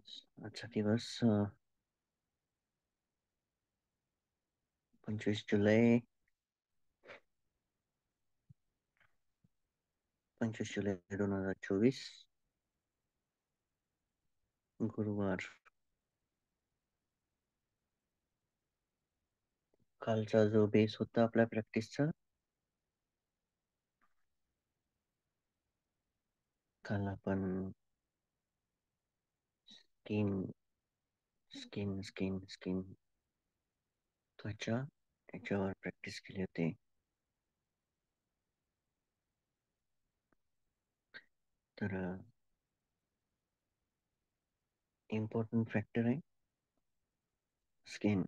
आजचा दिवस 25 जुलै 2024 गुरुवार. कालचा जो बेस होता आपल्या प्रॅक्टिसचा, काल आपण स्किन स्किन स्किन स्किन त्वचा याच्यावर प्रॅक्टिस केली होती. तर इम्पॉर्टंट फॅक्टर आहे स्किन.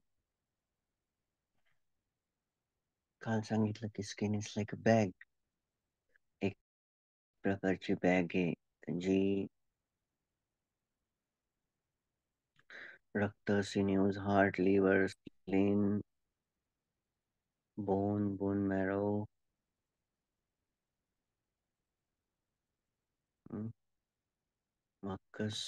काल सांगितलं की skin is like a bag. एक प्रकारची बॅग आहे जी रक्त, sinews, heart, liver, spleen, bone marrow, mucus,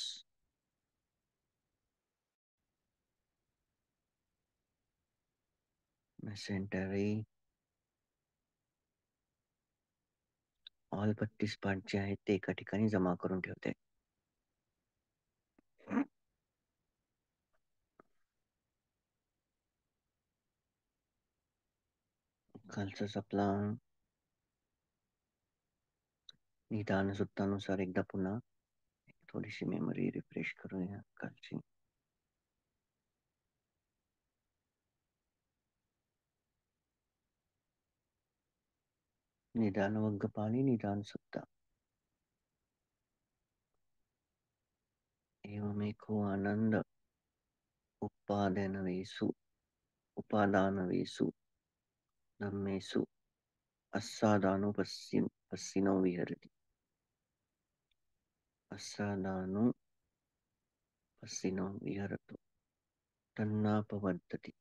mesentery, all 32 part जे आहेत ते एका ठिकाणी जमा करून ठेवते. कालचाच आपला निदान सूत्रानुसार एकदा पुन्हा थोडीशी मेमरी रिफ्रेश करूया कालची. निदान वग्गपाणी निदान सुत्ता. एवमेको आनंद उपादानवेषु धम्मेषु पस्सिनो विहरति. पस्सिनो विहरतु तन्नापवर्तति.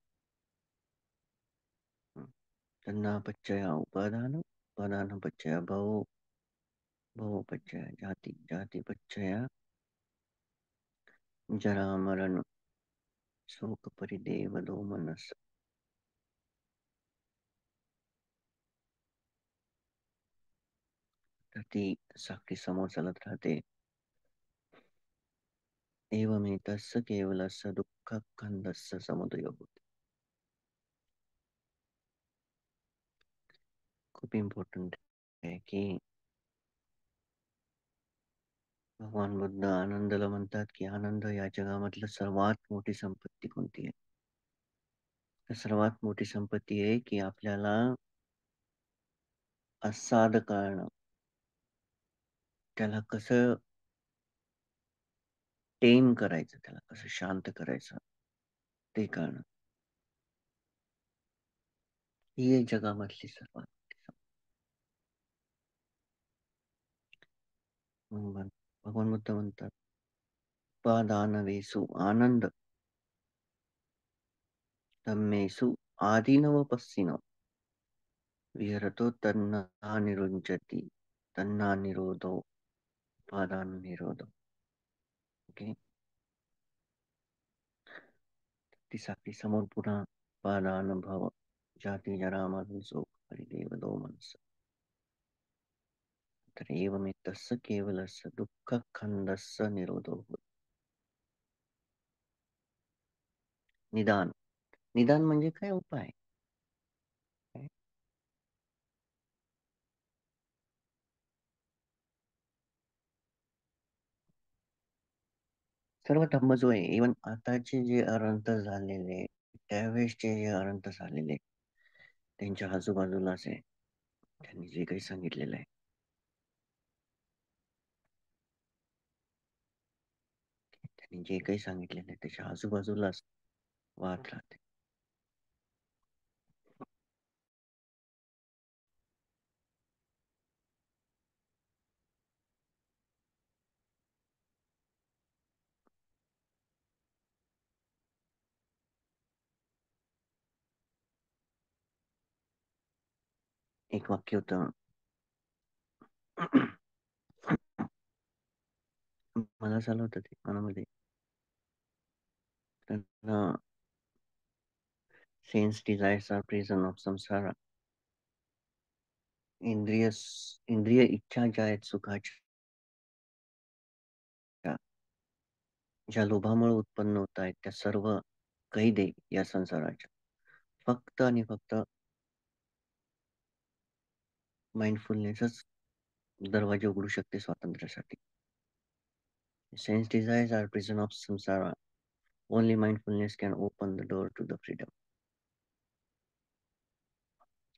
तन्नापच्चय उपादानपच्चय भवपच्चय जातिपच्चय जरामरण शोक परिदेव दोमनस. तर ती साखळी समोर चालत राहते. एवमेतस्य केवलस्य दुःखखंडस्य समुदयो होते. खूप इम्पॉर्टंट आहे की भगवान बुद्ध आनंदाला म्हणतात की आनंद या जगामधलं सर्वात मोठी संपत्ती कोणती आहे? तर सर्वात मोठी संपत्ती आहे की आपल्याला असाद कळणं, त्याला कसं टेम करायचं, त्याला कसं शांत करायचं ते कळणं. ही आहे जगामधली सर्वात मोठी संपत्ती. भगवान बुद्ध म्हणतात उपादानवेषु आनंद धम्मेषु आदिनवपस्सिनो विहरतो तन्नानिरुञ्चति तन्नानिरोधो उपादान निरोधो. ओके. ती साखळी समोर पुन्हा उपादान भव जाती जरा मरण शोक परिदेव दोमनस. तर एवमेतस्य केवलस्य दुःखखंडस्य निरोधो होतो. निदान निदान म्हणजे काय? उपाय. सर्व धम्म जो आहे, इवन आताचे जे अनंत झालेले, त्यावेळेसचे जे अनंत झालेले, त्यांच्या आजूबाजूलाच आहे त्यांनी जे काही सांगितलेलं आहे. त्यांनी जे काही सांगितलेलं आहे त्याच्या आजूबाजूलाच वाहत राहते. एक वाक्य होतं मला झालं होतं ते मनामध्ये त्यांना sense desires are prison of samsara. इंद्रिय इंद्रिय इच्छा ज्या आहेत सुखाच्या, ज्या लोभामुळे उत्पन्न होत आहेत, त्या सर्व कैद आहे या संसाराच्या. फक्त आणि फक्त माइंडफुलनेसच दरवाजे उघडू शकते स्वातंत्र्यासाठी. Sense desires are prison of samsara. Only mindfulness can open the door to the freedom.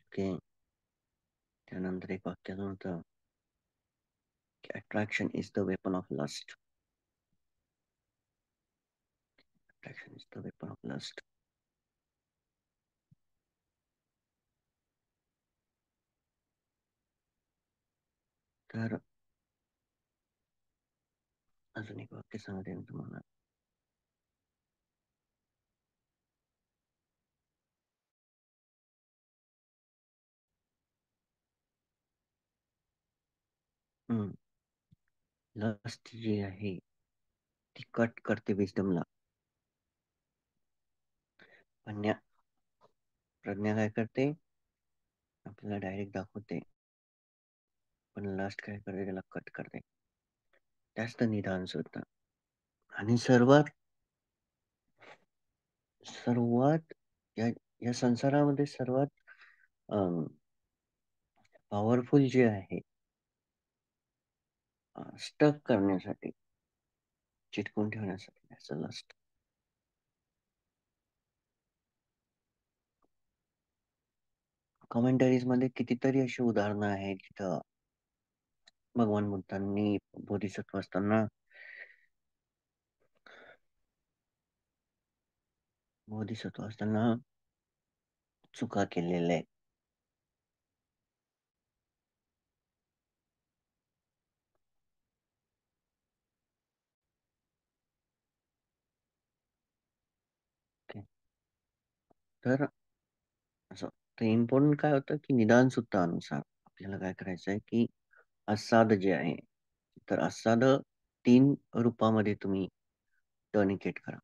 Okay. त्यानंतर एक वाक्य अजून होतं की attraction is the weapon of lust. Attraction is the weapon of lust. तर अजून एक वाक्य सांगते मी तुम्हाला. लस्ट जी आहे ती कट करते विजडमला. प्रज्ञा प्रज्ञा काय करते, आपल्याला डायरेक्ट दाखवते, पण लस्ट काय करते, त्याला कट करते. त्याच तर निदान सुद्धा. आणि सर्वात सर्वात या या संसारामध्ये सर्वात पॉवरफुल जे आहे स्टक करण्यासाठी, चिटकून ठेवण्यासाठी, असं लस्ट. कॉमेंटरीज मध्ये कितीतरी अशी उदाहरणं आहेत जिथं भगवान बुद्धांनी बोधिसत्व असताना चुका केलेल्या आहेत. Okay. तर असं ते इम्पॉर्टंट काय होतं की निदान सूत्रानुसार आपल्याला काय करायचं आहे की असाद जे आहे, तर असाद 3 रूपामध्ये तुम्ही टर्निकेट करा.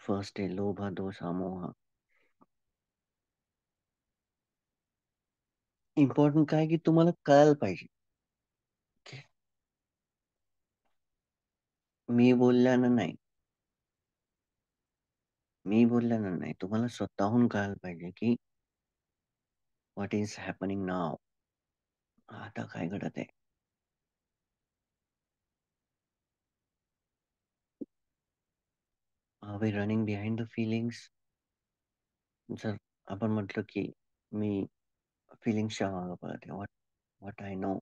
फर्स्ट आहे लोभ, दोष, मोह. इम्पॉर्टंट काय की तुम्हाला कळायला पाहिजे की मी बोलल्यानं नाही, तुम्हाला स्वतःहून कळायला पाहिजे की व्हॉट इज हॅपनिंग नाव. आता काय घडत आहे. Are we running behind the feelings. जर आपण म्हटलं की मी फिलिंग्सच्या मागं पळत आहे, what what I know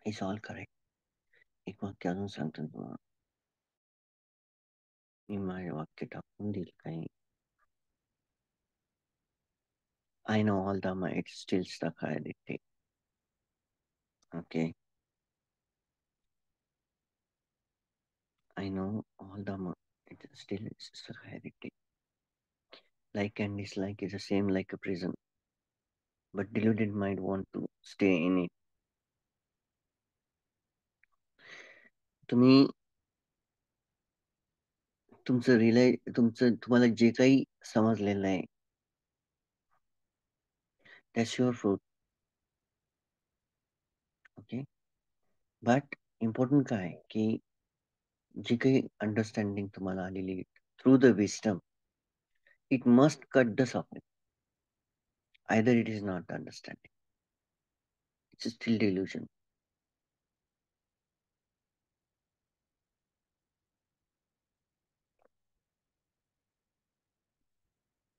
is all correct. एक वाक्य अजून सांगतो तुम्हाला. मी माझे वाक्य टाकून देईल काही. I know all the it still stuck I did. Okay. I know all the it still is heredity. Like and dislike is the same like a prison, but deluded mind want to stay in it. तुम्ही तुमचं तुम्हाला जे काही समजलेलं आहे that's your fruit. Okay. But important काय आहे की जी काही अंडरस्टँडिंग तुम्हाला आलेली through the wisdom, it must cut the suffering. Either it is not understanding, it's still delusion.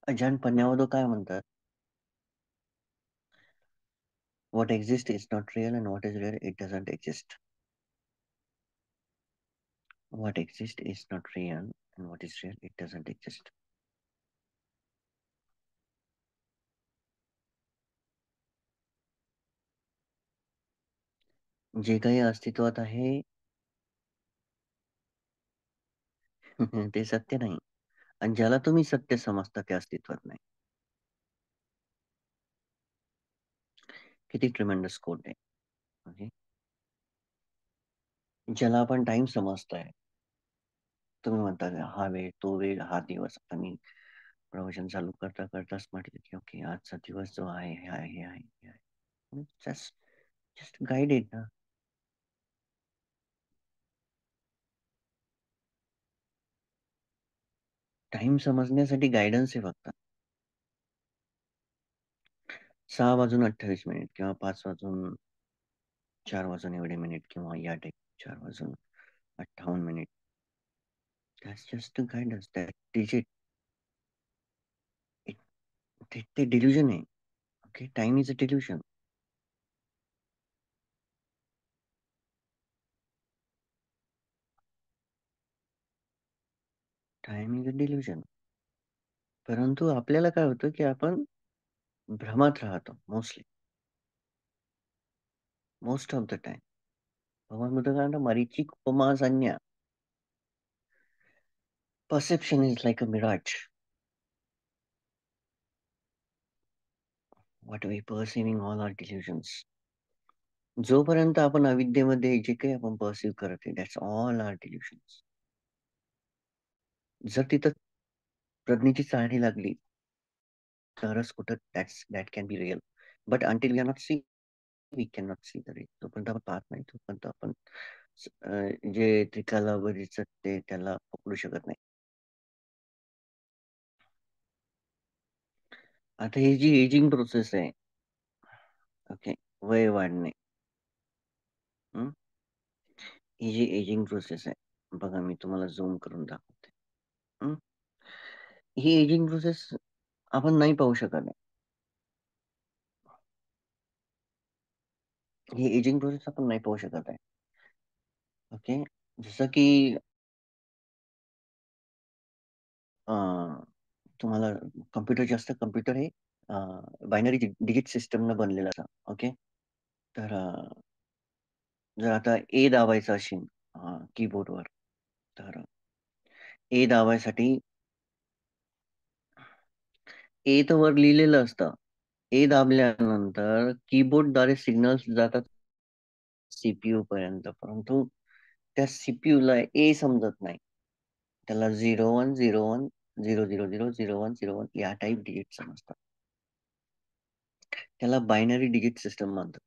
अजानपणावर काय म्हणतात, what exists is not real and what is real it doesn't exist. What exists is not real and what is real it doesn't exist. जे काही अस्तित्वात आहे ते सत्य नाही, आणि ज्याला तुम्ही सत्य समजता ते अस्तित्वात नाही. किती ट्रिमेंडस कोट आहे. ओके. ज्याला आपण टाइम समजतोय. तुम्ही म्हणता हा वेळ, तो वेळ, हा दिवस. आता मी प्रवचन चालू करता करताच म्हटलं की ओके, आजचा दिवस जो आहे हे आहे, हे आहे, हे आहे. जस्ट जस्ट गाईडेड ना. टाइम समजण्यासाठी गाईडन्स आहे फक्त. 6:28 किंवा 4 वाजून एवढे मिनिट किंवा या type 4:58. That's just a guidance. That digit ते डिल्युजन आहे. Okay, time is a delusion. Time is a delusion. परंतु आपल्याला काय होतं की आपण भ्रमात राहतो mostly, most of the time. भगवान बुद्ध काय म्हणतात, मरीचिक उपमा संज्ञा. Perception is like a mirage. What we perceiving all are delusions. जोपर्यंत आपण अविद्येमध्ये जे काही आपण परसिव्ह करत आहे, दॅट्स ऑल आर डिल्युजन्स. जर तिथं प्रज्ञेची चाळणी लागली तरच कुठं that can be real. But until we are not see, we can not see the real. तोपर्यंत आपण पाहत नाही, तोपर्यंत आपण जे त्रिकालावरीच ते त्याला पकडू शकत नाही. आता ही जी एजिंग प्रोसेस आहे, ओके, वय वाढणे, हं? ही जी एजिंग प्रोसेस आहे, बघा मी तुम्हाला झूम करून दाखवते. हं? ही एजिंग प्रोसेस आपण नाही पाहू शकत आहे. ही एजिंग प्रोसेस आपण नाही पाहू शकत आहे. ओके, जसं की तुम्हाला कम्प्युटर जास्त कम्प्युटर हे बायनरी डिजिट सिस्टमनं बनलेला असा. ओके, तर जर आता ए दाबायचं असेल कीबोर्डवर, तर ए दाबायसाठी ए तर वर लिहिलेलं असतं. ए दाबल्यानंतर कीबोर्डद्वारे सिग्नल्स जातात सीपीयू पर्यंत, परंतु त्या सीपीयू ला ए समजत नाही. त्याला 0101 000 0101 या टाईप डिजिट समजतात. त्याला बायनरी डिजिट सिस्टम म्हणतात.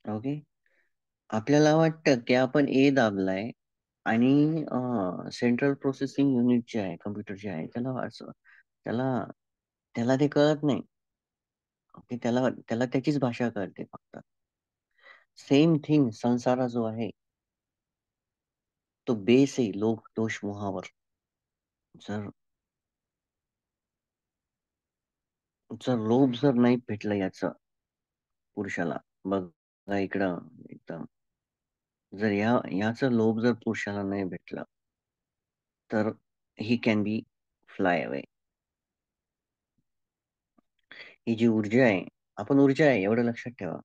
ओके, आपल्याला वाटतं की आपण ए दाबलाय आणि सेंट्रल प्रोसेसिंग युनिट जे आहे कम्प्युटर जे आहे त्याला त्याला ते कळत नाही. ओके, त्याला त्याला त्याचीच भाषा कळते फक्त. सेम थिंग संसार जो आहे तो बेस आहे लोभ दोष मोहावर. जर जर लोभ जर नाही भेटलं याचं पुरुषाला, बघा इकडं एकदम, जर याचं लोभ जर पुरुषाला नाही भेटलं तर he can be fly away. ही जी ऊर्जा आहे, आपण ऊर्जा आहे एवढं लक्षात ठेवा.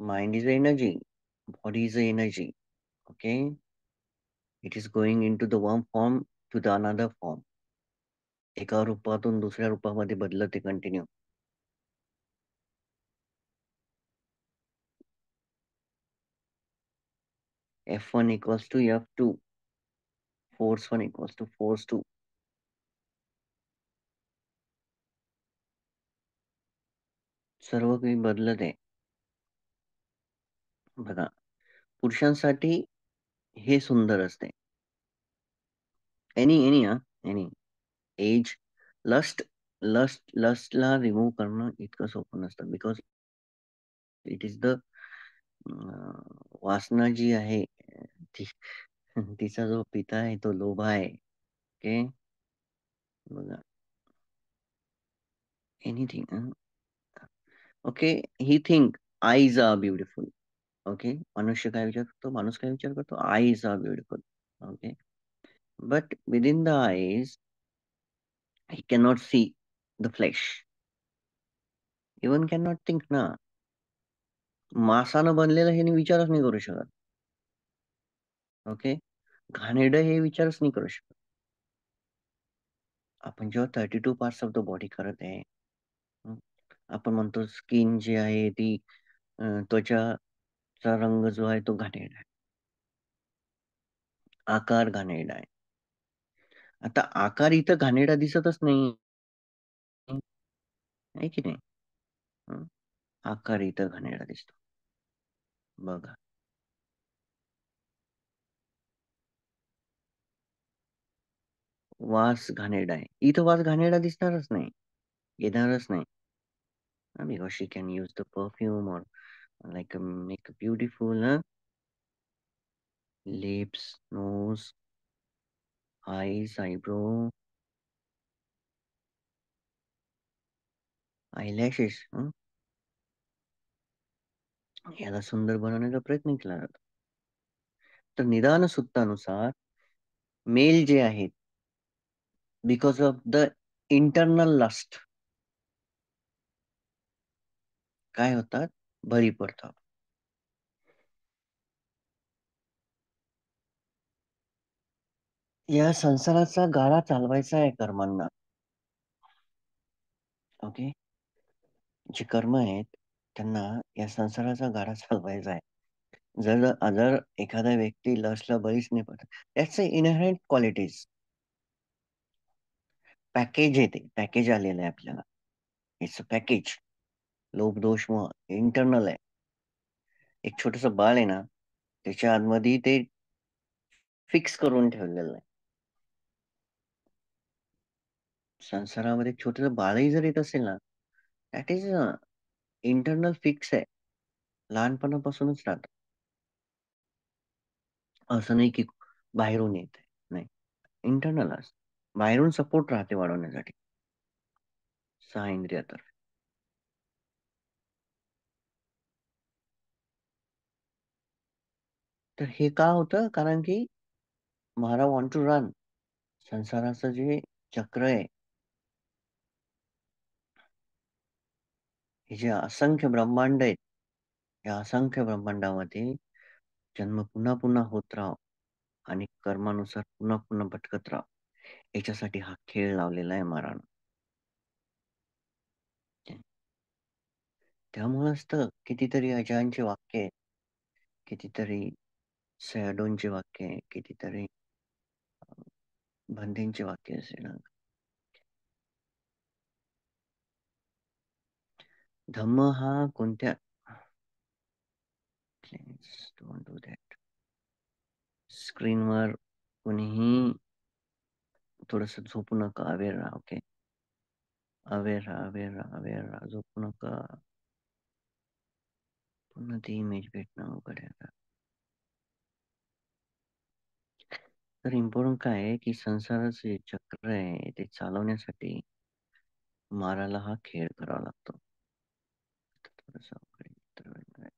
Mind is energy, body is energy. Okay, it is going in to the one form to the another form. एका रूपातून दुसऱ्या रूपामध्ये बदलते continue. F1 equals to F2, force 1 equals to force 2. सर्व काही बदलत आहे. बघा, पुरुषांसाठी हे सुंदर असते. Any any any age, lust लस्टला रिमूव्ह करणं इतकं सोपं नसतं. बिकॉज इट इज द वासना जी आहे ती तिचा जो पिता आहे तो लोभा आहे. ओके, बघा, anything. Okay, he think eyes are beautiful. Okay, मनुष्य काय विचार करतो, माणूस काय विचार करतो, eyes are beautiful. Okay, but within the eyes he cannot see the flesh. Even cannot think ना. मांसानं बनलेलं हे विचारच नाही करू शकत. ओके, घाणेरडं हे विचारच नाही करू शकत. आपण जेव्हा 32 पार्ट्स ऑफ द बॉडी करत आहे, हं, आपण म्हणतो स्किन जी आहे ती त्वचाचा रंग जो आहे तो घाणेरडा आहे. आकार घाणेरडा आहे. आता आकार इथं घाणेरडा दिसतच नाही, आहे की नाही? हं? आकार इथं घाणेरडा दिसतो. बघा. वास घाणेरडा आहे. इथं वास घाणेरडा दिसणारच नाही. येणारच नाही. Because she can use the perfume or like make a beautiful lips, nose, eyes, eyebrow, eyelashes. याला सुंदर बनवण्याचा प्रयत्न केला जातो. तर निदान सूत्रानुसार मेल जे आहेत, because of the internal lust, काय होतात? बळी पडतात. या संसाराचा गाडा चालवायचा आहे कर्मांना. ओके. जे कर्म आहेत त्यांना या संसाराचा गाडा चालवायचा आहे. जर जर एखादा व्यक्ती लसला बळीच नाही पडत, that's a inherent qualities. Package येते, पॅकेज आलेलं आहे आपल्याला. It's a package. लोभ दोष मोह इंटरनल आहे. एक छोटस बाळ आहे ना, त्याच्या आतमध्ये ते फिक्स करून ठेवलेलं आहे. संसारामध्ये छोटस बाळही जर येत असेल ना, दॅट इज इंटरनल फिक्स आहे. लहानपणापासूनच राहत. असं नाही की बाहेरून येत आहे, नाही. इंटरनल असतं. बाहेरून सपोर्ट राहते वाढवण्यासाठी. सहा इंद्रिय तर. तर हे का होतं? कारण की महाराज वॉन्ट टू रन. संसाराचं जे चक्र आहे, हे जे असंख्य ब्रह्मांड आहेत, या असंख्य ब्रह्मांडामध्ये जन्म पुन्हा पुन्हा होत राहो आणि कर्मानुसार पुन्हा पुन्हा भटकत राहो, याच्यासाठी हा खेळ लावलेला आहे महाराज. त्यामुळेच तर कितीतरी अजयांचे वाक्य आहेत, कितीतरी सॅडोंचे वाक्य आहे, कितीतरी बंदींचे वाक्य असेल. धम्म हा कोणत्या, डोंट डू दॅट. स्क्रीनवर कोणीही थोडस झोपू नका, अवेअर राहा. ओके, अवेअर राहा, अवेअर राहा, अवेअर राहा, झोपू नका. पुन्हा ती इमेज भेटणं अवघड आहे आता. तर इम्पॉर्टंट काय आहे की संसाराचं जे चक्र आहे ते चालवण्यासाठी माराला हा खेळ करावा लागतो. थोडंसं अवघड आहे.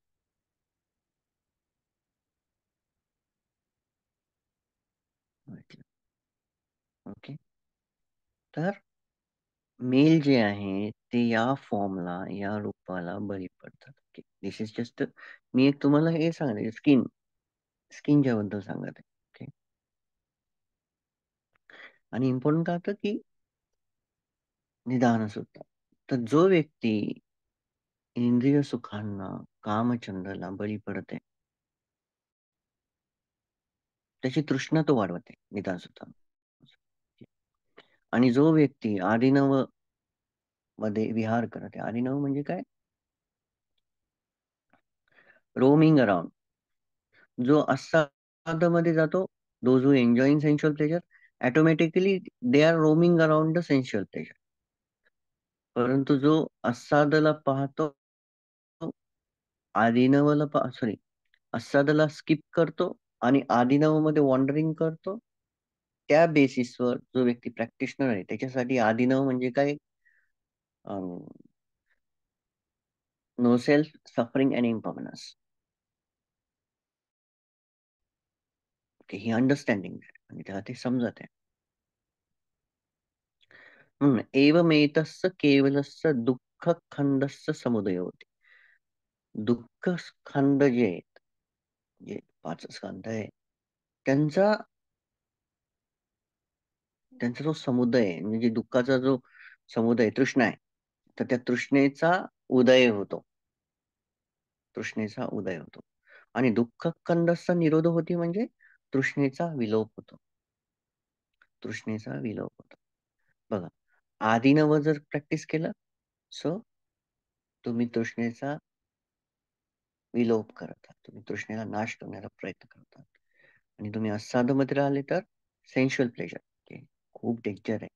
ओके. तर मेल जे आहे ते या फॉर्मला, या रूपाला बळी पडतात. ओके, दिस इज जस्ट, मी एक तुम्हाला हे सांगते, स्किनच्या बद्दल सांगत आहे. ओके. आणि इम्पॉर्टंट काय होतं की निदान सुद्धा. तर जो व्यक्ती इंद्रिय सुखांना, कामचंदाला बळी पडत आहे, त्याची तृष्णा तो वाढवते निदान सुद्धा. आणि जो व्यक्ती आदिनव मध्ये विहार करत आहे, आदिनव म्हणजे काय? Roaming around. जो असाधमध्ये जातो, those who enjoying sensual pleasure, automatically they are roaming around the sensual pleasure. परंतु जो असाधला पाहतो, आदिनवला सॉरी, असाधला स्किप करतो आणि आदिनवमध्ये वॉन्डरिंग करतो, त्या बेसिसवर जो व्यक्ती प्रॅक्टिशनर आहे त्याच्यासाठी आदिनव म्हणजे काय? No self suffering and importance. ही अंडरस्टँडिंग आणि त्याला ते समजत आहे. एवमेतस्य केवलस्य दुःख खंडस्य समुदय होते. दुःख खंड जे आहेत, जे पाच स्कंध आहे, त्यांचा त्यांचा जो समुदय आहे, म्हणजे दुःखाचा जो समुदय तृष्णा आहे, तर त्या तृष्णेचा उदय होतो. तृष्णेचा उदय होतो. आणि दुःख कंदस्थ निरोध होती म्हणजे तृष्णेचा विलोप होतो. तृष्णेचा विलोप होतो. बघा, आदिनव जर प्रॅक्टिस केलं, सो तुम्ही तृष्णेचा विलोप करत आहात. तुम्ही तृष्णेला नाश करण्याचा प्रयत्न करत आहात. आणि तुम्ही असाधमध्ये राहिले तर सेन्शुअल प्लेजर, खूप डेंजर आहे.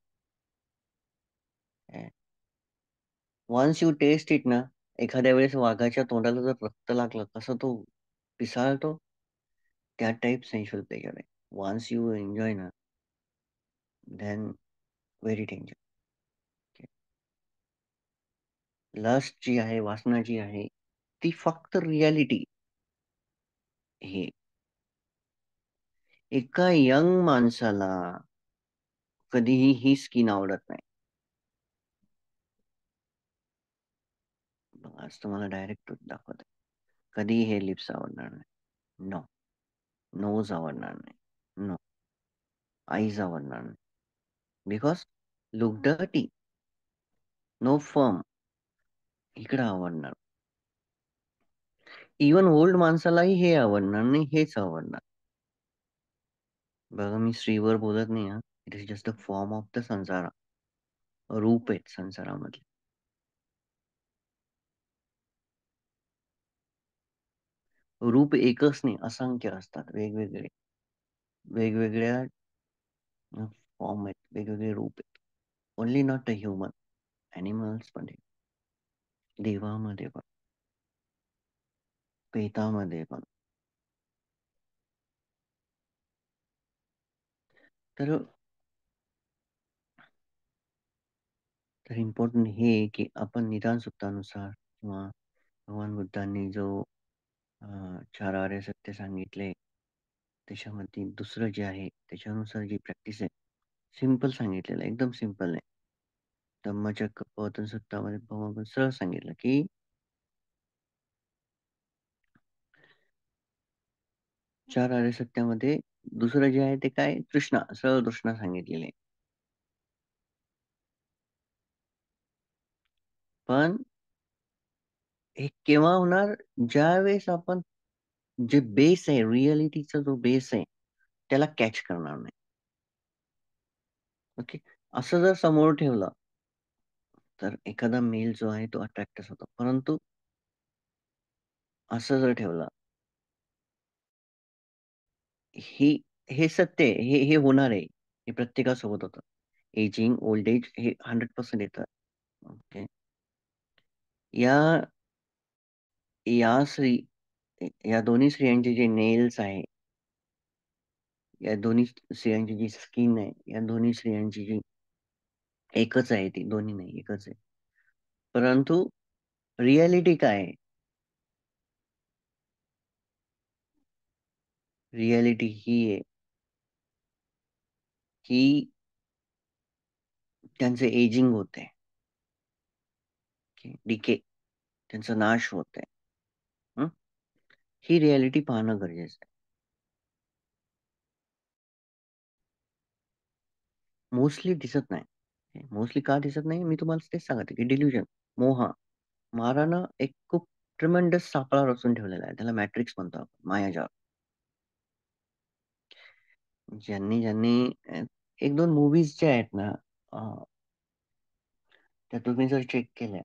वन्स यू टेस्ट इट ना, एखाद्या वेळेस वाघाच्या तोंडाला जर रक्त लागलं, कसं तो पिसाळतो, त्या टाईप सेन्शुअल प्लेजर आहे. वन्स यू एन्जॉय ना, देन व्हेरी डेंजर. लस्ट जी आहे, वासना जी आहे, ती फक्त रियालिटी. हे एका यंग माणसाला कधीही ही स्किन आवडत नाही. आज तुम्हाला डायरेक्ट दाखवत आहे. कधीही हे लिप्स आवडणार नाही. नो. नोज आवडणार नाही. नो. आईज आवडणार नाही. Because look dirty. No firm. इकडं आवडणार. इवन ओल्ड माणसालाही हे आवडणार नाही, हेच आवडणार. बघा, मी स्त्रीवर बोलत नाही हा. It is just the form of the संसार. रूप आहेत संसारामधले. रूप एकच नाही, असंख्य असतात, वेगवेगळे. वेगवेगळ्या फॉर्म आहेत, वेगवेगळे रूप आहेत. Only not a human. Animals मध्ये, देवामध्ये पण, प्रेतामध्ये पण. तर तर इम्पॉर्टंट हे आहे की आपण निदान सुत्तानुसार किंवा भगवान बुद्धांनी जो चार आर्य सत्य सांगितले, त्याच्यामध्ये दुसरं जे आहे त्याच्यानुसार जी प्रॅक्टिस आहे, सिंपल सांगितलेलं आहे, एकदम सिंपल आहे. धम्मचक्र प्रवर्तन सूत्रामध्ये भगवान सरळ सांगितलं की चार आर्य सत्यामध्ये दुसरं जे आहे ते काय, तृष्णा, सरळ तृष्णा सांगितलेली आहे. पण हे केव्हा होणार, ज्या वेळेस आपण जे बेस आहे, रिअलिटीचा जो बेस आहे, त्याला कॅच करणार नाही. ओके. असं जर समोर ठेवलं तर एखादा मेल जो आहे तो अट्रॅक्टच होतो. परंतु असं जर ठेवलं, ही हे सत्य आहे, हे होणार आहे. हे प्रत्येकासोबत होतं. एजिंग, ओल्ड एज हे 100% येतं. ओके. या या स्त्री या दोन्ही स्त्रियांचे जे नेल्स आहे, या दोन्ही स्त्रियांची जी स्किन आहे, या दोन्ही स्त्रियांची जी एकच आहे, ती दोन्ही नाही, एकच आहे. परंतु रियालिटी काय आहे? रियालिटी ही आहे की त्यांचे एजिंग होते, डिके, त्यांचा नाश होत आहे. ही रियालिटी पाहणं गरजेचं आहे. मोस्टली दिसत नाही. मोस्टली का दिसत नाही, मी तुम्हाला तेच सांगते की डिल्युजन, मोह. मारानं एक खूप ट्रिमेंडस सापळा रचून ठेवलेला आहे, त्याला मॅट्रिक्स म्हणतो आपण, मायाजाळ. ज्यांनी ज्यांनी एक दोन मूवीज ज्या आहेत ना, त्या तुम्ही जर चेक केल्या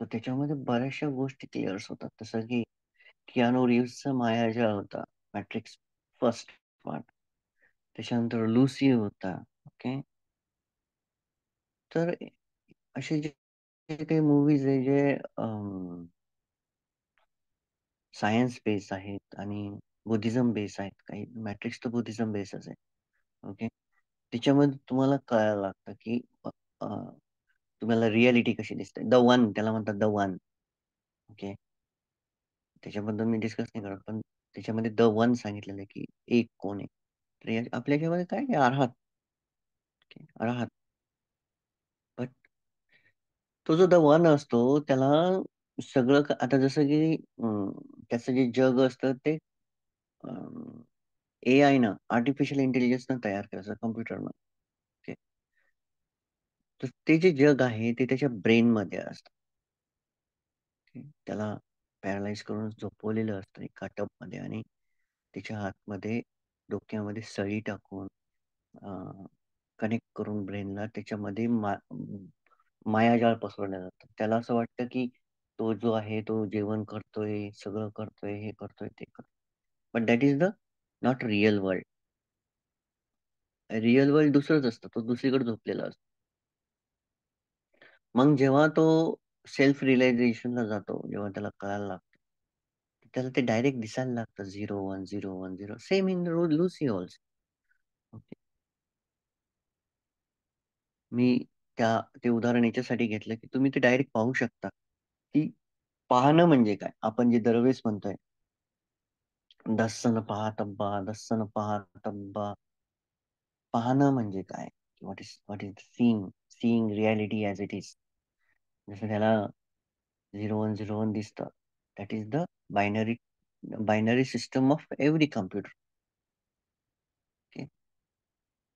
तर त्याच्यामध्ये बऱ्याचशा गोष्टी क्लिअर्स होतात. तसं की कियानो रिव्हचा मायाजाळ होता, मॅट्रिक्स फर्स्ट पार्ट. त्याच्यानंतर लुसी होता. ओके. तर असे जे जे काही मूवीज आहे जे सायन्स बेस आहेत आणि बुद्धिझम बेस आहेत, काही मॅट्रिक्स तर बुद्धिझम बेसच आहे. ओके. त्याच्यामध्ये तुम्हाला कळायला लागतं की तुम्हाला रियालिटी कशी दिसते. द वन त्याला म्हणतात, द वन. ओके. त्याच्याबद्दल मी डिस्कस नाही करत, पण त्याच्यामध्ये द वन सांगितलेलं आहे की एक कोण आहे. तर आपल्या याच्यामध्ये काय आहे, अर्हात. ओके, अर्हात. बट तो जो द वन असतो त्याला सगळं आता जसं की त्याचं जे जग असतं ते AI न, आर्टिफिशियल इंटेलिजन्सनं तयार करायचं, कम्प्युटरनं. ओके. तर ते जे जग आहे ते त्याच्या ब्रेनमध्ये असतं. ओके. त्याला पॅरालाइज करून झोपवलेलं असतं एका टबमध्ये आणि तिच्या आतमध्ये डोक्यामध्ये सळी टाकून कनेक्ट करून ब्रेनला त्याच्यामध्ये मायाजाळ पसरवलं जातं. त्याला असं वाटतं की तो जो आहे तो जेवण करतोय, सगळं करतोय, हे करतोय, ते करतोय. But that is the not real world. Real world दुसरंच असतं. तो दुसरीकडे झोपलेला असतो. मग जेव्हा तो सेल्फ रिअलायझेशनला जातो, जेव्हा त्याला कळायला लागतं, त्याला ते डायरेक्ट दिसायला लागतं 01, 01, 0. Same in Lucy also. Okay. मी ते उदाहरण याच्यासाठी घेतलं, की तुम्ही ते डायरेक्ट पाहू शकता, की पाहणं म्हणजे काय? आपण जे दरवेळेस म्हणतोय, "दस्सन पहा तब्बा, दस्सन पहा तब्बा." पाहणं म्हणजे काय? What is seeing? Seeing reality as it is. जसं त्याला 0101 दिसतं. That is the binary binary system of every computer. Okay.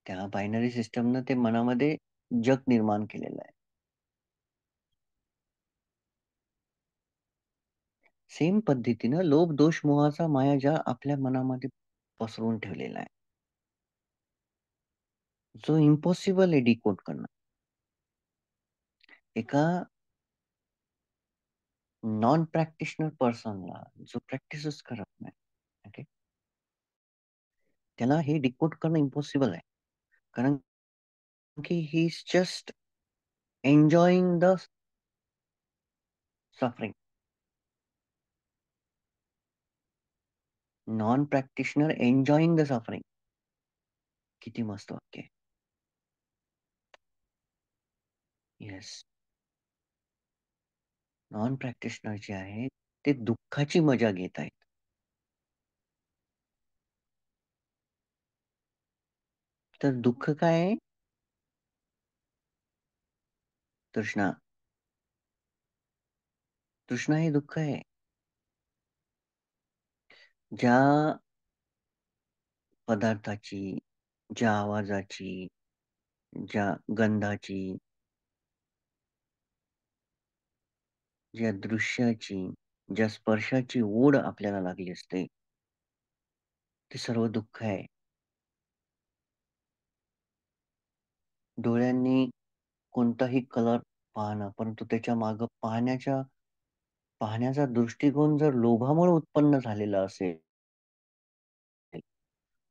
त्या बायनरी सिस्टमनं ते मनामध्ये जग निर्माण केलेलं आहे. सेम पद्धतीनं लोभ, दोष, मोहाचा मायाजाळ आपल्या मनामध्ये पसरवून ठेवलेला आहे. जो इम्पॉसिबल आहे डिकोड करणं. एका नॉन प्रॅक्टिशनर पर्सनला जो प्रॅक्टिसच करत नाही, ओके, त्याला हे डिकोड करणं इम्पॉसिबल आहे. कारण की he is just enjoying the suffering. Non practitioner enjoying the suffering. किती मस्त वाक्य आहे. येस. नॉन प्रॅक्टिशनर जे आहेत ते दुःखाची मजा घेत आहेत. तर दुःख काय आहे? तृष्णा. तृष्णा हे दुःख आहे. ज्या पदार्थाची, ज्या आवाजाची, ज्या गंधाची, ज्या दृश्याची, ज्या स्पर्शाची ओढ आपल्याला लागली असते, ते सर्व दुःख आहे. डोळ्यांनी कोणताही कलर पाहणं, परंतु त्याच्या मागे पाहण्याचा दृष्टिकोन जर लोभामुळे उत्पन्न झालेला असेल,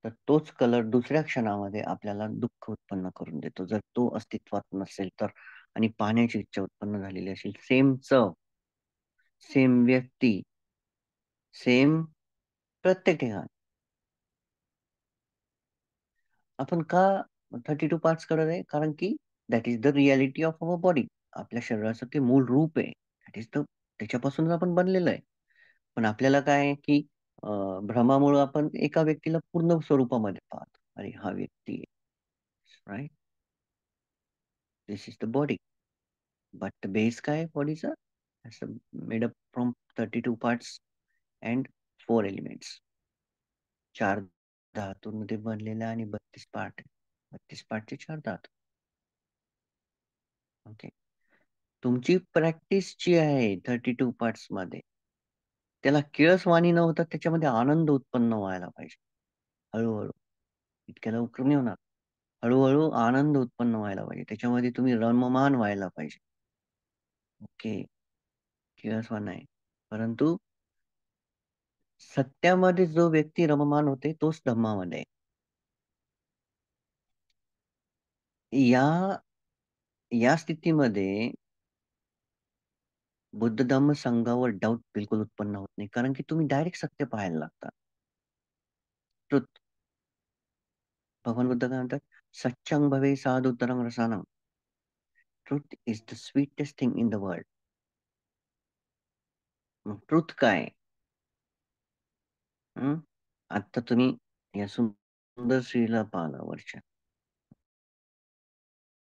तर तोच कलर दुसऱ्या क्षणामध्ये आपल्याला दुःख उत्पन्न करून देतो. जर तो अस्तित्वात नसेल तर आणि पाहण्याची इच्छा उत्पन्न झालेली असेल. सेम चव, सेम व्यक्ती, सेम प्रत्येक ठिकाण. आपण का 32 पार्ट्स करत आहे? कारण की that is the reality of our body. आपल्या शरीराचं ते मूळ रूप आहे. दॅट इज द त्याच्यापासूनच आपण बनलेलं आहे. पण आपल्याला काय आहे, की भ्रमामुळं आपण एका व्यक्तीला पूर्ण स्वरूपामध्ये पाहतो. अरे, हा व्यक्ती आहे. Right? This is the body. But the base काय आहे बॉडीचा? It's made up from 32 parts and 4 elements. 4 धातूंमध्ये बनलेला आणि 32 पार्ट आहे. 32 पार्टचे 4 धातू. ओके. तुमची प्रॅक्टिस जी आहे 32 पार्ट्समध्ये, त्याला किळसवाणी न होता त्याच्यामध्ये आनंद उत्पन्न व्हायला पाहिजे. हळू-हळू. इतक्या लवकर नाही होणार. हळू आनंद उत्पन्न व्हायला पाहिजे. त्याच्यामध्ये तुम्ही रममाण व्हायला पाहिजे. ओके. किळसवाणं नाही. परंतु सत्यामध्ये जो व्यक्ती रममाण होते तोच धम्मामध्ये आहे. या या स्थितीमध्ये बुद्ध धम्म संघावर डाऊट बिलकुल उत्पन्न होत नाही. कारण की तुम्ही डायरेक्ट सत्य पाहायला लागता. ट्रुथ. भगवान बुद्ध काय म्हणतात? "सच्चं भवे साधुतरं रसानं." Truth is the sweetest thing in the world. मग ट्रुथ काय? हं? आता तुम्ही या सुंदर स्त्रीला पाहिलं वरच्या.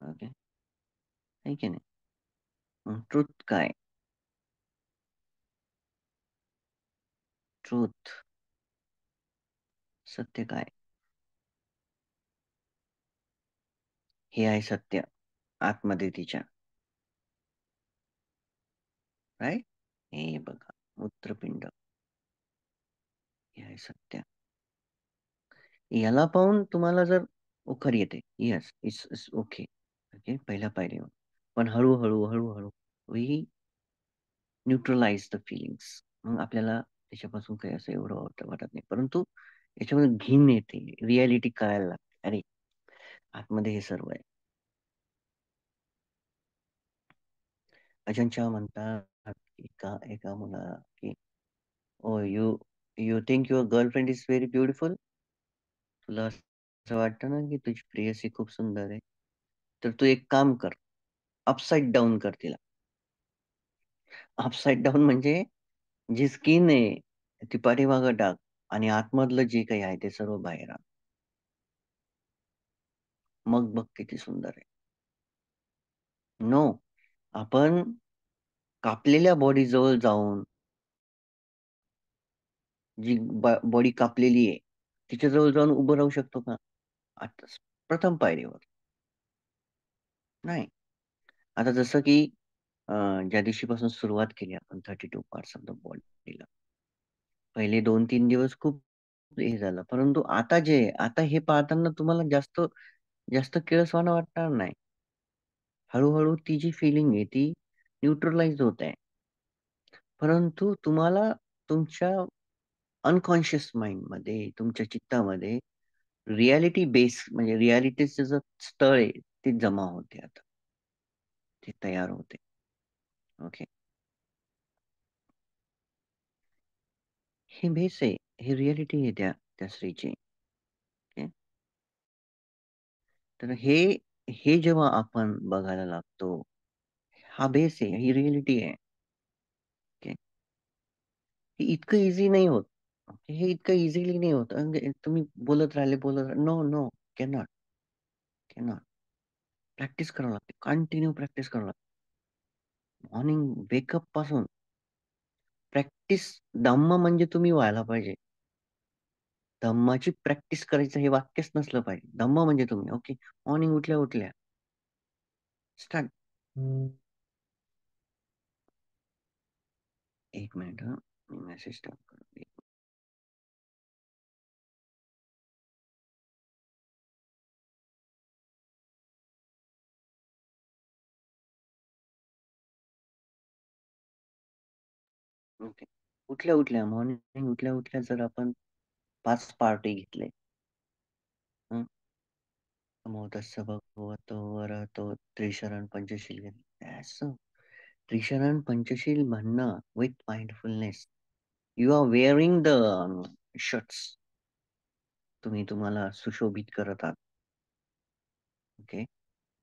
ओके. आहे की नाही? मग ट्रुथ काय? ट्रुथ. सत्य काय? हे आहे सत्य आतमध्ये तिच्या. राइट? हे बघा. मूत्रपिंड हे आहे सत्य. याला पाहून तुम्हाला जर उखर येते, yes it's it's okay. Okay, पहिल्या पायरीवर. पण हळू-हळू, हळू-हळू वी न्यूट्रलाइज द फीलिंग्स. मग आपल्याला त्याच्यापासून काही असं एवढं वाटत नाही. परंतु याच्यामध्ये घिन येते, रिॲलिटी कळायला लागते. अरे, आतमध्ये हे सर्व आहे. अजंठा म्हणतात एका एका मुलाला, की "oh, you you think your girlfriend is very beautiful?" तुला असं वाटतं ना, की तुझी प्रेयसी खूप सुंदर आहे. तर तू एक काम कर, अपसाइड डाउन कर तिला. अपसाइड डाउन म्हणजे जी स्किन आहे, ती पाठीमागं टाक आणि आतमधलं जे काही आहे ते सर्व बाहेर आण. मग बघ किती सुंदर आहे. नो, आपण कापलेल्या बॉडीजवळ जाऊन, जी बॉडी कापलेली आहे, तिच्याजवळ जाऊन उभं राहू शकतो का? आताच प्रथम पायरीवर नाही. आता जसं की ज्या दिवशीपासून सुरुवात केली आपण 32 पार्ट्स ऑफ द बॉडीला. पहिले 2-3 दिवस खूप हे झालं. परंतु आता जे आहे, आता हे पाहताना तुम्हाला जास्त जास्त किळसवाणं वाटणार नाही. हळू ती जी फिलिंग आहे ती न्यूट्रलाइज होत आहे. परंतु तुम्हाला तुमच्या अनकॉन्शियस माइंडमध्ये, तुमच्या चित्तामध्ये रिॲलिटी बेस म्हणजे रिॲलिटीचं जे स्थळ आहे, ते जमा होते आता. ते तयार होते. ओके. हे बेस आहे. हे रिॲलिटी आहे त्या स्त्रीची. ओके. तर हे जेव्हा आपण बघायला लागतो, हा बेस आहे, ही रिॲलिटी आहे. ओके. हे इतकं ईझी नाही होत. हे इतकं इझिली नाही होत. तुम्ही बोलत राहिले. No, no. Cannot, cannot. Practice करावं लागते. कंटिन्यू प्रॅक्टिस करावं लागते. मॉर्निंग वेकअप पासून प्रॅक्टिस धम्म म्हणजे तुम्ही व्हायला पाहिजे. धम्माची प्रॅक्टिस करायचं हे वाक्यच नसलं पाहिजे. धम्म म्हणजे तुम्ही. ओके. मॉर्निंग उठल्या-उठल्या स्टार्ट. एक मिनिट हां. मी मेसेज टाकतो. ओके. उठल्या-उठल्या मॉर्निंग उठल्या-उठल्या जर आपण 5 पार्टी घेतले. हं. नमो तस्स भगवतो वरहतो त्रिशरण पंचशील घेतले. असं त्रिशरण पंचशील म्हणणं with mindfulness. You are wearing the shirts. तुम्ही तुम्हाला सुशोभित करत आहात. ओके.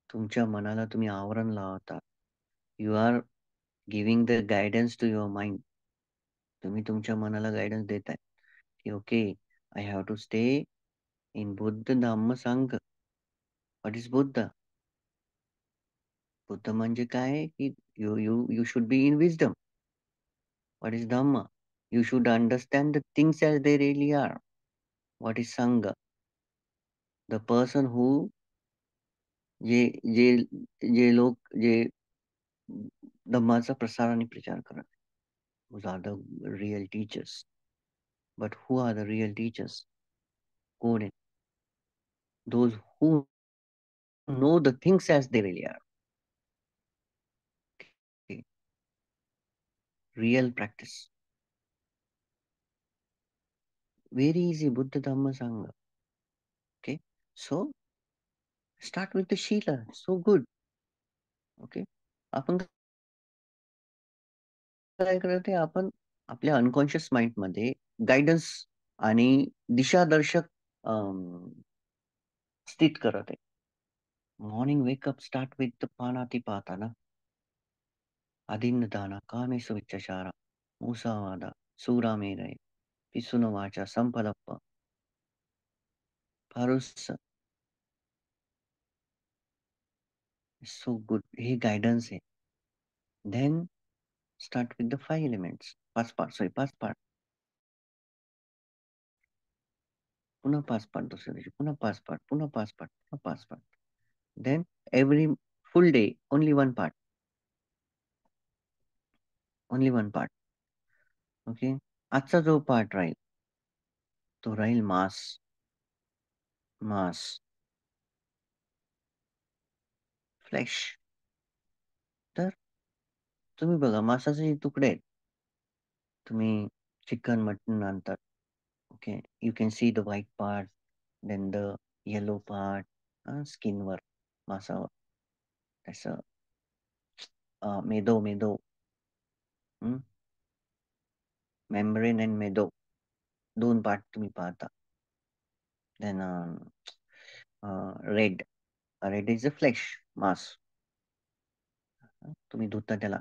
तुमच्या मनाला तुम्ही आवरण लावता. You are giving the guidance to your mind. तुम्ही तुमच्या मनाला गाईडन्स देताय, की okay, I have to stay in Buddha Dhamma Sangha. What is Buddha? Buddha म्हणजे काय आहे, की you you you should be in wisdom. What is Dhamma? You should understand the things as they really are. What is Sangha? The person who जे जे जे लोक जे धम्माचा प्रसार आणि प्रचार करत. Those are the real teachers. But who are the real teachers? कोण आहेत? Those who know the things as they really are. Okay. Real practice. Very easy. Buddha Dhamma Sangha. Okay. So start with the Shila. So good. Okay. आपण काय करते आपण आपल्या unconscious माइंडमध्ये guidance आणि दिशादर्शक स्थित करत आहे. मॉर्निंग वेकअप स्टार्ट विथ पानातिपाता ना. अदिन्नदाना कामेषु विच्छाशारा मूसावादा सूरामेरय पिसुनवाचा संपलप्प फारुस सो गुड. हे गाईडन्स आहे. Then start with the 5 elements. 5 part, sorry 5 part. पुन्हा 5 पार्ट दुसऱ्या दिवशी, पुन्हा 5 पार्ट, पुन्हा 5 पार्ट, पुन्हा 5 part. Then every full day, only one part, only one part. Okay. आजचा जो पार्ट राहील तो राहील मांस. मांस, फ्लेश. तर तुम्ही बघा मांसाचे जे तुकडे आहेत. तुम्ही चिकन, मटण आणतात. Okay. You can see the white part, then the yellow part, स्किनवर, मांसावर. त्याचं मेदो, मेदो, मेम्ब्रेन अँड मेदो, दोन पार्ट तुम्ही पाहता. Then red, red is a flesh, मांस. तुम्ही धुता त्याला,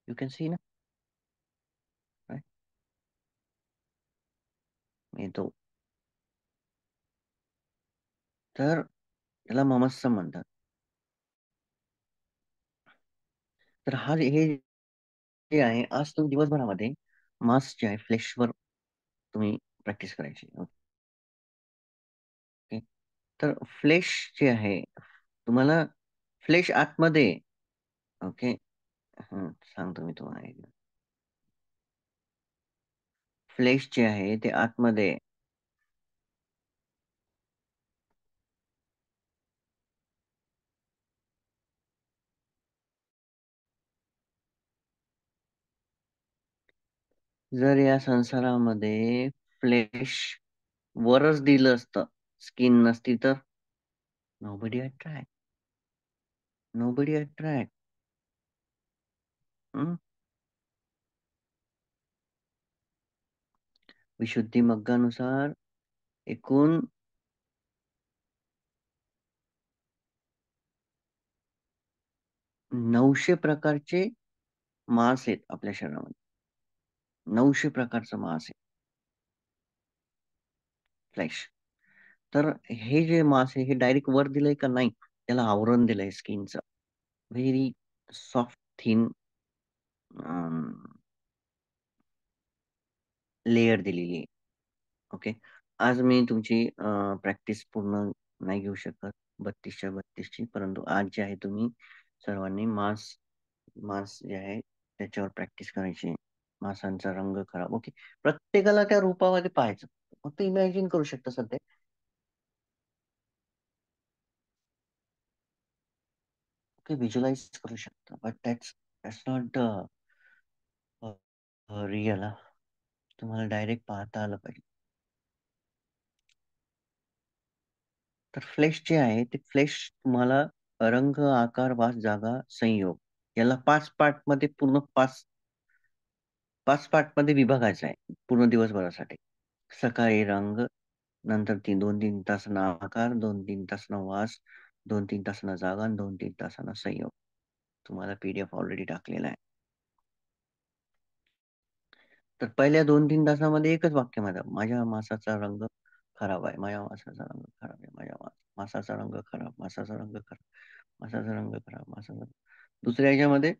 यू कॅन सी ना, right? मेदो. तर त्याला ममस्सम म्हणतात. तर हा हे जे आहे, आज तुम्ही दिवसभरामध्ये मांस जे आहे फ्लेशवर तुम्ही प्रॅक्टिस करायची. ओके. तर फ्लेश जे आहे तुम्हाला, फ्लेश आतमध्ये. ओके. सांगतो मी तुम्हाला. फ्लेश जे आहे ते आतमध्ये. जर या संसारामध्ये फ्लेश वरच दिलं असतं, स्किन नसती तर, नोबडी अट्रॅक्ट, नोबडी अट्रॅक्ट. विशुद्धी मग्गानुसार एकूण 900 प्रकारचे मांस आहेत आपल्या शरीरामध्ये. 900 प्रकारचं मांस आहे फ्लेश. तर हे जे मांस आहे हे डायरेक्ट वर दिलंय का नाही, त्याला आवरण दिलंय स्किनचं. व्हेरी सॉफ्ट थिन लेयर दिलेली आहे. ओके. आज मी तुमची प्रॅक्टिस पूर्ण नाही घेऊ शकत 32च्या 32ची, परंतु आज जे आहे तुम्ही सर्वांनी मांस, मांस जे आहे त्याच्यावर प्रॅक्टिस करायची. मांसांचा रंग खराब. ओके. प्रत्येकाला त्या रूपामध्ये पाहायचं. फक्त इमॅजिन करू शकता सध्या. ओके. व्हिज्युअलाइज करू शकता, बट दॅट्स नॉट रिअल. तुम्हाला डायरेक्ट पाहता आलं पाहिजे. तर फ्लेश जे आहे ते फ्लेश तुम्हाला रंग, आकार, वास, जागा, संयोग, याला 5 पार्ट मध्ये, पूर्ण 5 पार्ट मध्ये विभागायचं आहे पूर्ण दिवसभरासाठी. सकाळी रंग, नंतर 2-3 तासांना आकार, 2-3 तासांना वास, 2-3 तासांना जागा आणि 2-3 तासांना संयोग. तुम्हाला पीडीएफ ऑलरेडी टाकलेला आहे. तर पहिल्या 2-3 तासामध्ये एकच वाक्य माझं, माझ्या मासाचा रंग खराब आहे, माझ्या मासाचा रंग खराब आहे, माझ्या मासाचा रंग खराब, मासाचा रंग खराब, मासाचा रंग खराब, मासाचा. दुसऱ्या ह्याच्यामध्ये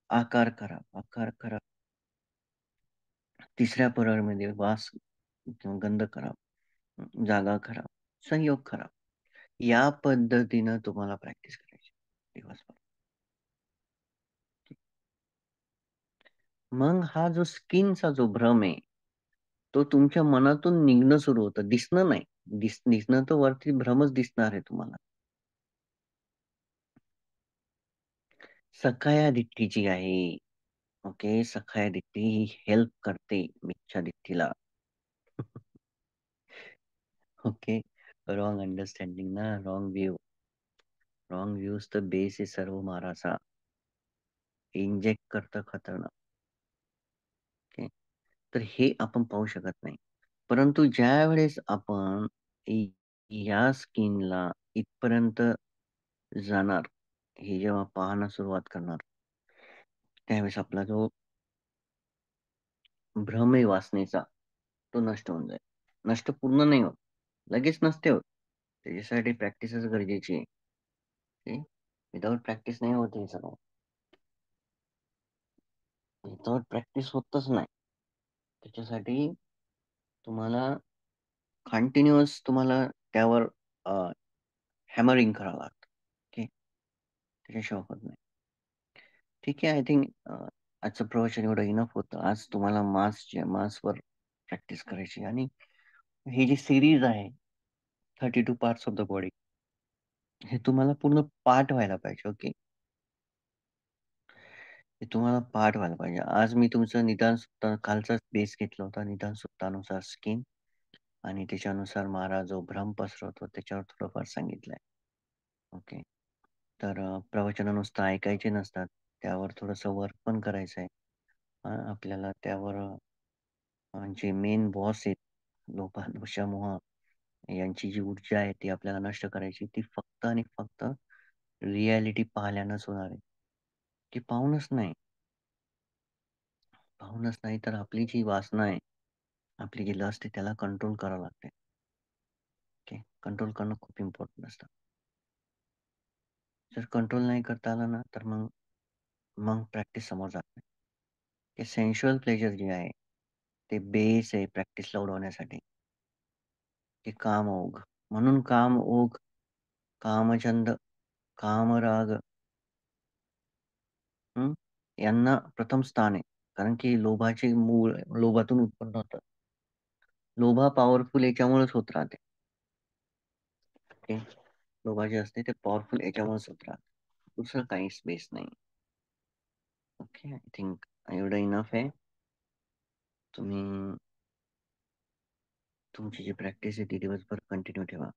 आकार खराब, आकार खराब. तिसऱ्या परळमध्ये वास किंवा गंध खराब, जागा खराब, संयोग खराब. या पद्धतीनं तुम्हाला प्रॅक्टिस करायची दिवसभर. मग हा जो स्किनचा जो भ्रम आहे तो तुमच्या मनातून निघणं सुरू होतं, दिसणं नाही. दिसणं तर वरती भ्रमच दिसणार आहे तुम्हाला. सखाया दिट्ठी जी आहे, ओके, सखाया दिट्ठी ही हेल्प करते मिथ्या दिट्ठीला. ओके. रॉंग अंडरस्टँडिंग ना, रॉंग व्ह्यू. रॉंग व्ह्यूज तर बेस आहे सर्व माराचा. इंजेक्ट करतं खतरनाक. ओके. तर हे आपण पाहू शकत नाही. परंतु ज्या वेळेस आपण या स्किनला इथपर्यंत जाणार, हे जेव्हा पाहणं सुरुवात करणार, त्यावेळेस आपला जो भ्रम आहे वासनेचा तो नष्ट होऊन जाईल. नष्ट पूर्ण नाही होत, लगेच नसते होत. त्याच्यासाठी प्रॅक्टिसच गरजेची आहे. विदाउट प्रॅक्टिस नाही होत हे सर्व. विदाउट प्रॅक्टिस होतच नाही. त्याच्यासाठी तुम्हाला कंटिन्युअस तुम्हाला त्यावर हॅमरिंग करावं लागतं. ओके. त्याच्याशिवाय होत नाही. ठीक आहे. आय थिंक आजचं प्रवचन एवढं इनफ होतं. आज तुम्हाला मासवर प्रॅक्टिस करायची आणि ही जी सीरीज आहे 32 पार्ट्स ऑफ द बॉडी, हे तुम्हाला पूर्ण पाठ व्हायला पाहिजे. ओके. हे तुम्हाला पाठ व्हायला पाहिजे. आज मी तुमचं निदान सुत्ता कालचाच बेस घेतला होता. निदान सुत्तानुसार स्किन आणि त्याच्यानुसार मारा जो भ्रम पसरवतो त्याच्यावर थोडंफार सांगितलंय. ओके. तर प्रवचनं नुसतं ऐकायचे नसतात. त्यावर थोडंसं वर्क पण करायचं आहे. आपल्याला त्यावर जे मेन बॉस आहेत, लोभ, दोष, मोह यांची जी ऊर्जा आहे ती आपल्याला नष्ट करायची. ती फक्त आणि फक्त रिॲलिटी पाहिल्यानंच होणार आहे. की पाहूनच नाही तर आपली जी वासना आहे, आपली जी लस्ट आहे त्याला कंट्रोल करावं लागते. ओके. कंट्रोल करणं खूप इम्पॉर्टंट असतं. जर कंट्रोल नाही करता आलं ना, तर मग मग प्रॅक्टिस समोर जात नाही. ते सेन्शुअल प्लेजर जे आहे, ते बेस आहे प्रॅक्टिसला उडवण्यासाठी. ते कामोग. म्हणून कामओघ, कामछंद, कामराग हं, यांना प्रथम स्थान आहे. कारण की लोभाचे मूळ लोभातून उत्पन्न होतं. लोभा पॉवरफुल याच्यामुळेच होत राहते. ओके. लोभा जे असते ते पॉवरफुल याच्यामुळेच होत राहते. दुसरं काहीच बेस नाही. ओके. आय थिंक एवढं इनफ आहे. तुम्ही तुमची जी प्रॅक्टिस आहे ती दिवसभर कंटिन्यू ठेवा.